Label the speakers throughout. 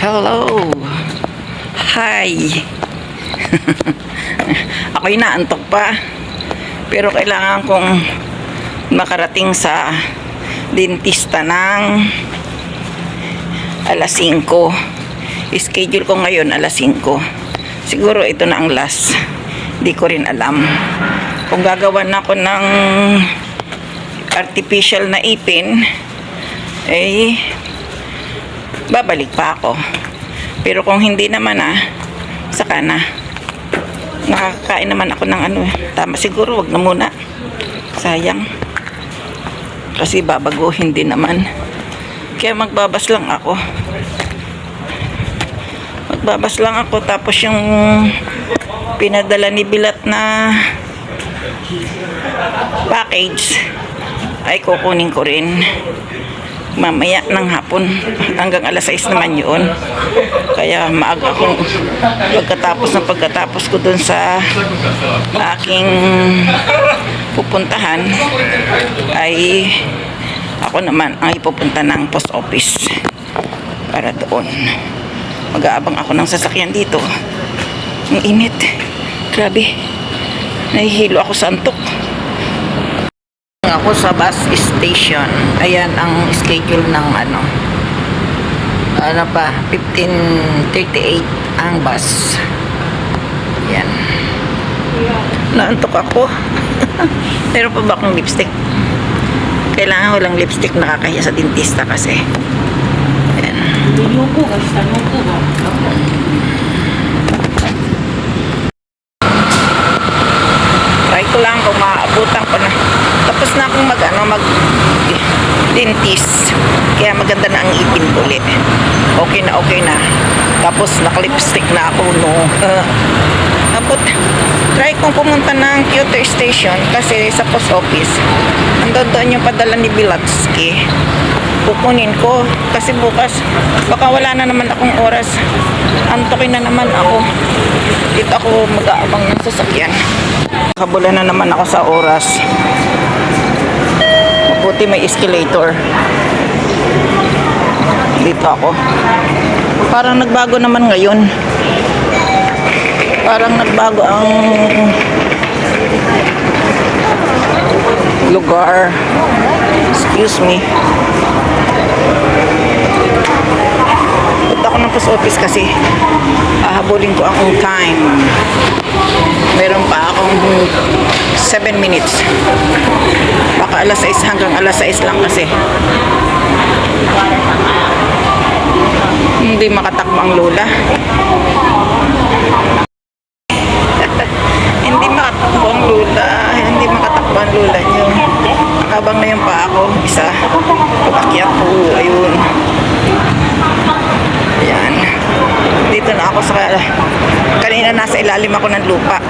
Speaker 1: Hello. Hi. Ako'y naantok pa. Pero kailangan kong makarating sa dentista ng alas 5. Schedule ko ngayon alas 5. Siguro ito na ang last. Di ko rin alam. Kung gagawan ako ng artificial na ipin, eh babalik pa ako. Pero kung hindi naman saka na. Nakakain naman ako ng tama siguro, wag na muna. Sayang. Kasi babaguhin din naman. Kaya magbabas lang ako. Tapos yung pinadala ni Bilat na package ay kukunin ko rin mamaya ng hapon. Hanggang alas 6 naman yun. Kaya maaga akong pagkatapos ko dun sa aking pupuntahan ay ako naman ay pupunta ng post office para doon. Mag-aabang ako ng sasakyan dito. Ang init. Grabe. Nahihilo ako sa antok. Ako sa bus station. Ayan ang schedule ng 15:38 ang bus. Ayan. Naantok ako. Meron pa ba akong lipstick? Kailangan walang lipstick, nakakahiya sa dentista kasi. Ayan. Try ko lang kung maaabutan ko na. Tapos na akong mag dentist. Kaya maganda na ang ipin ulit. Okay na. Tapos naka-lipstick na ako, no. Try kong pumunta ng Kyoto Station kasi sa post office. Doon yung padala ni Bilatsky. Kukunin ko kasi bukas baka wala na naman akong oras. Antokin na naman ako. Dito ako mag-aabang ng sasakyan. Kabulan na naman ako sa oras. Mabuti may escalator. Dito ako. Parang nagbago naman ngayon. Parang nagbago ang lugar. Excuse me. Punta ako ng post office kasi hahabulin ko akong time. Meron pa akong 7 minutes. Baka alas 6 hanggang alas 6 lang kasi. Hindi makatakbo ang lola. Hindi makatakbo ang lola niyo. Habang na yung pa ako, isa. Pag-akyat ko, ayun. Ayan. Dito na ako sa kanina nasa ilalim ako ng lupa.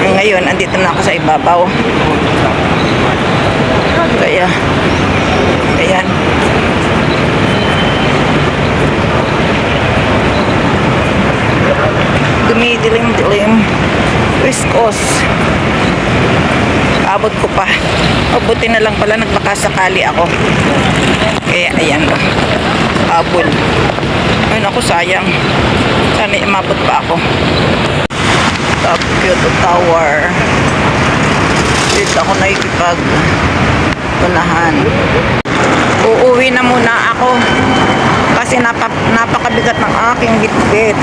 Speaker 1: Ngayon, andito na ako sa ibabaw. Kaya, ayan. Dumidilim-dilim. West Coast. Abot ko pa. Abuti na lang pala nagmakasakali ako. Kaya ayan o. Abol. Ayun ako, sayang. Sana umabot pa ako. Kyoto Tower. Dito ako nakikipag-unahan. Uuwi na muna ako. Kasi napakabigat ng aking bitbit.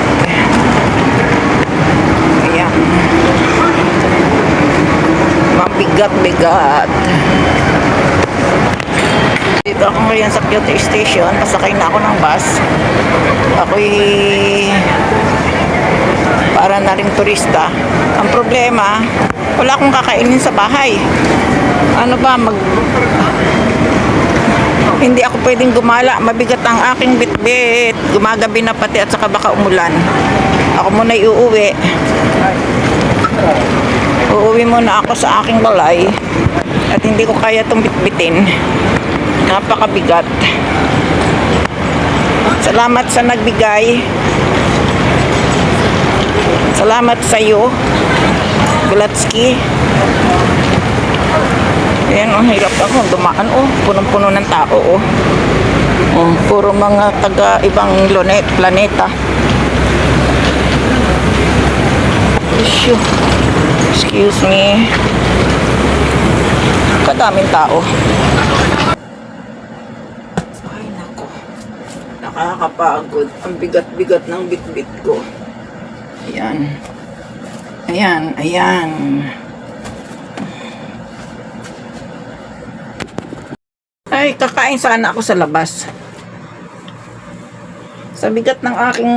Speaker 1: Ayan. Mabigat-bigat. Dito ako ngayon sa Kyoto Station. Pasakay na ako ng bus. Ako'y para na rin turista. Ang problema, wala akong kakainin sa bahay. Hindi ako pwedeng gumala. Mabigat ang aking bitbit. Gumagabi na pati at saka baka umulan. Ako muna iuuwi. Uuwi muna ako sa aking balay. At hindi ko kaya itong bitbitin. Napakabigat. Salamat sa nagbigay. Salamat sa iyo, Bilatsky. Ayan, hirap ako dumaan, punong-puno ng tao, Oh, puro mga taga ibang planeta. Issue. Excuse me. Kadaming tao. Ay, nako. Nakakapagod. Ang bigat-bigat ng bitbit ko. Ayan. Ayan, ayan. Ay, kakain sana ako sa labas. Sa bigat ng aking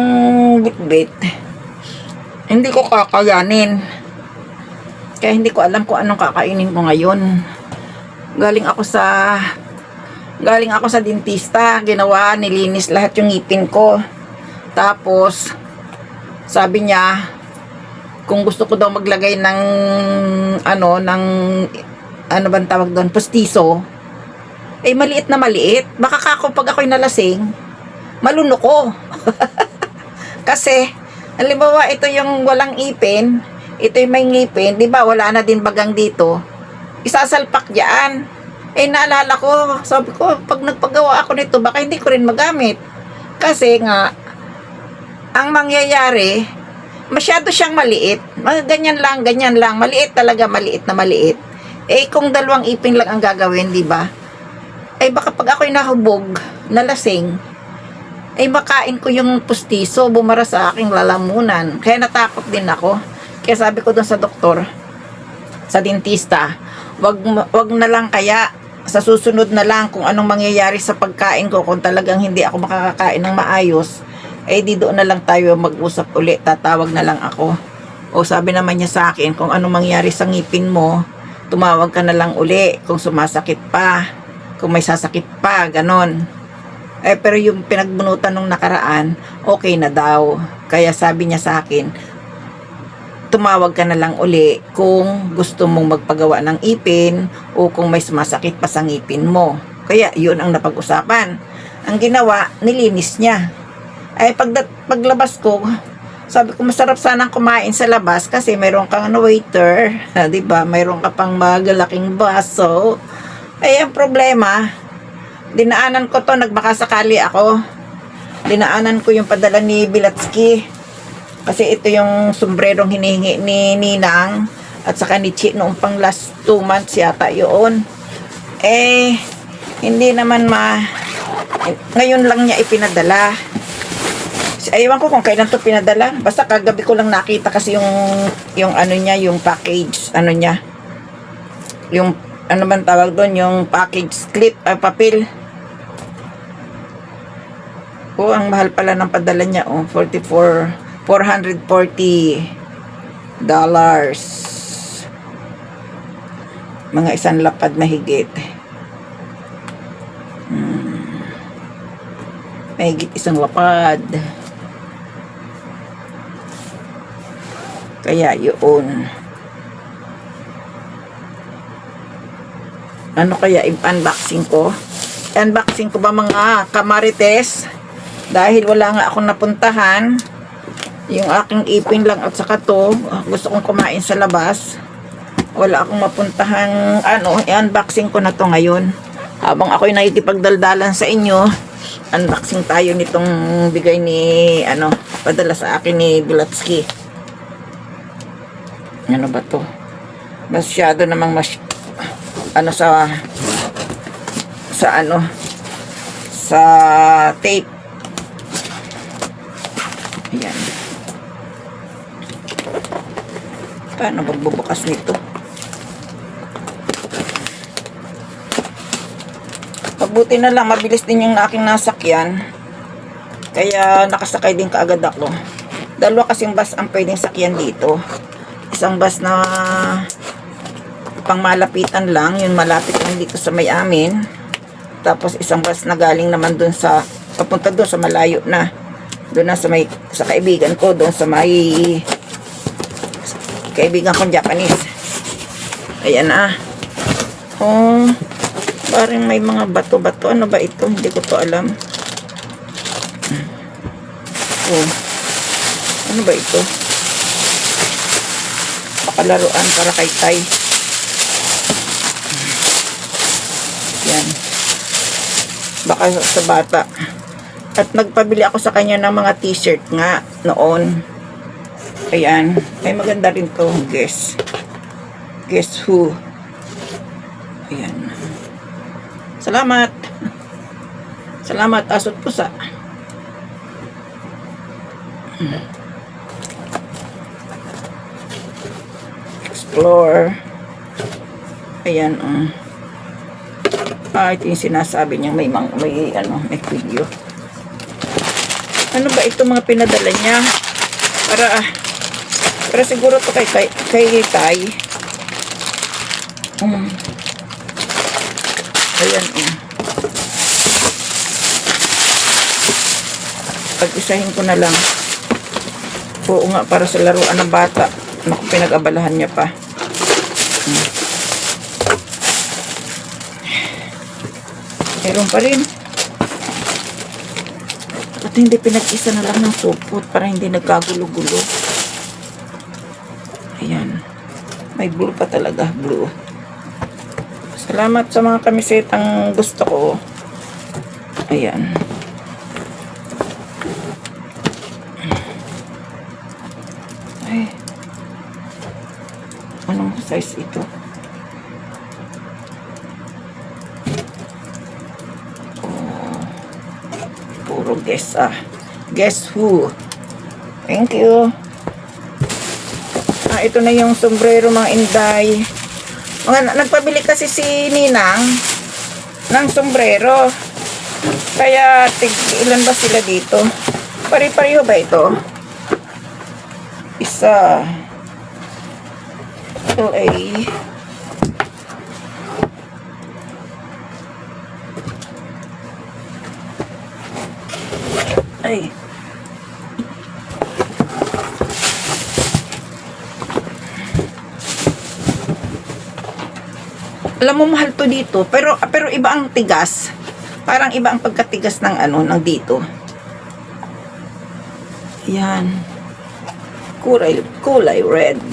Speaker 1: bitbit, hindi ko kakayanin. Kaya hindi ko alam kung anong kakainin ko ngayon. Galing ako sa dentista, ginawa, nilinis lahat yung ngipin ko. Tapos sabi niya kung gusto ko daw maglagay ng ano bang tawag doon, postiso. Eh maliit na maliit. Baka pag ako'y nalasing, maluno ko. Kasi halimbawa ito yung walang ipin, ito yung may ngipin, di ba wala na din bagang dito, isasalpak diyan. Eh naalala ko, sabi ko pag nagpagawa ako nito baka hindi ko rin magamit. Kasi nga ang mangyayari, masyado siyang maliit. Ganyan lang, maliit talaga, maliit na maliit. Eh kung dalawang ipin lang ang gagawin, di ba? Eh baka pag ako'y nahubog, nalasing, ay makain ko yung pustiso, bumara sa aking lalamunan. Kaya natakot din ako. Kaya sabi ko doon sa doktor, sa dentista, wag na lang kaya, sa susunod na lang kung anong mangyayari sa pagkain ko, kung talagang hindi ako makakakain ng maayos, eh di doon na lang tayo mag-usap uli, tatawag na lang ako. O sabi naman niya sa akin, kung anong mangyari sa ngipin mo, tumawag ka na lang uli kung sumasakit pa, kung may sasakit pa, ganon. Eh, pero yung pinagbunutan nung nakaraan, okay na daw. Kaya sabi niya sa akin, tumawag ka na lang uli kung gusto mong magpagawa ng ipin o kung may sumasakit pa sa ngipin mo. Kaya yun ang napag-usapan. Ang ginawa, nilinis niya. Ay paglabas ko, sabi ko masarap sanang kumain sa labas kasi mayroon kang waiter, 'di ba? Mayroon ka pang magalaking baso. Ay ang problema, dinaanan ko to, nagbakasakali ako. Dinaanan ko yung padala ni Bilatsky. Kasi ito yung sombrerong hinihingi ni Ninang at saka ni Chi noong pang last 2 months yata yun. Eh, hindi naman ngayon lang niya ipinadala. Ewan ko kung kailan to pinadala. Basta kagabi ko lang nakita kasi yung ano niya, yung package, ano niya. Yung ano man tawag doon, yung package clip, papel. Oh, ang mahal pala ng padala niya, oh, $440. Mga isang lapad na higit. Mahigit isang lapad. Kaya yun. Ano kaya unboxing ko? Unboxing ko ba mga kamarites? Dahil wala nga akong napuntahan. Yung aking ipin lang at saka to. Gusto kong kumain sa labas. Wala akong mapuntahang i-unboxing ko na to ngayon. Habang ako'y nakikipagdaldalan sa inyo, unboxing tayo nitong bigay ni, padala sa akin ni Bilatsky. Ano ba to? Masyado namang sa tape. Ayan. Paano magbubukas nito? Mabuti na lang, mabilis din yung aking nasakyan. Kaya nakasakay din kaagad ako. Dalawa kasing bus ang pwedeng sakyan dito. Isang bus na pang malapitan lang, yun malapit lang dito sa may amin. Tapos isang bus na galing naman dun papunta dun sa malayo na. Doon na sa kaibigan ko, doon sa may kaibigan kong Japanese. Ayan na. Oh, parang may mga bato-bato. Ano ba ito? Hindi ko to alam. Oh, ano ba ito? Pakalaruan para kay Tay. Yan. baka sa bata. At nagpabili ako sa kanya ng mga t-shirt nga noon. Ayan. Ay, maganda rin to. Guess who? Ayan. Salamat. Salamat, asot pusa. Explore. Ayan. Ito yung sinasabi niya. May video. Ano ba ito mga pinadala niya? Para siguro to kay Tay. Ayan. Pag-isahin ko na lang. Oo nga, para sa laruan ng bata. Naku, pinag-abalahan niya pa. Meron pa rin. At hindi pinag-isa na lang ng supot para hindi nagkagulo-gulo. Ayan. May blue pa talaga. Blue. Salamat sa mga kamisetang gusto ko. Ayan. Ay. Anong size ito? Puro guess Guess who? Thank you. Ito na yung sombrero mga inday. Nagpabili kasi si Ninang ng sombrero. Kaya ilan ba sila dito? Pari-pareho ba ito? Isa. LA. Ay. Alam mo, mahal to dito, pero iba ang tigas. Parang iba ang pagkatigas ng ng dito. Yan. Kulay red.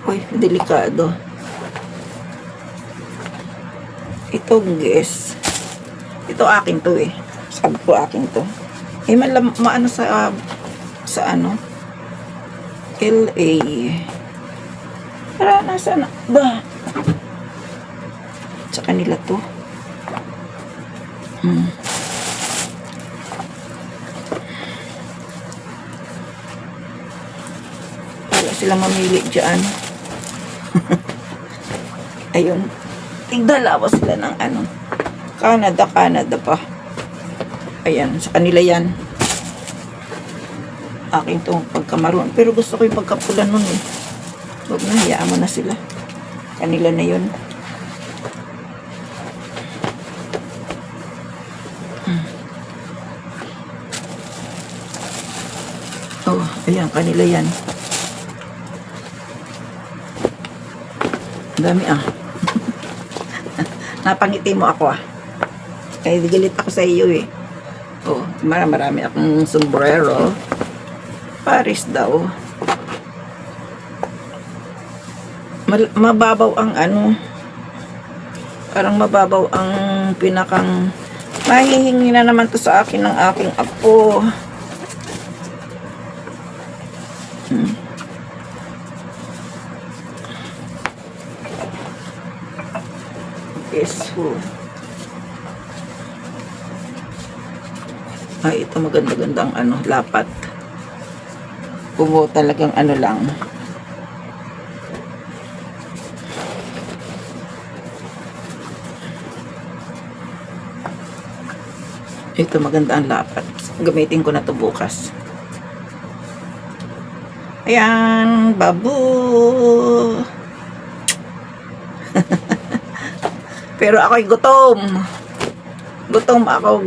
Speaker 1: Uy, delikado. Ito, guess. Ito akin to eh. Sabi ko akin to. Maano sa LA. Para nasaan ba? Sa kanila to. Para sila mamili dyan. Ayun. Tigdalawa sila ng Canada pa. Ayan, sa kanila yan. Akin to pagkamaroon. Pero gusto ko yung pagkapula nun eh. Huwag na, hayaan mo na sila. Kanila na yun. Oh, ayan, kanila yan. Dami Napangiti mo ako Kaya galit ako sa iyo eh. Oh, marami akong sombrero. Paris daw. Mababaw ang parang mababaw ang pinakang mahihingi na naman to sa akin ng aking apo. Guess who? Ito maganda-gandang lapat. Pumo talagang lang. Ito maganda ang lapat. Gamitin ko na to bukas. Ayan, babu. Pero ako'y gutom. Gutom ako.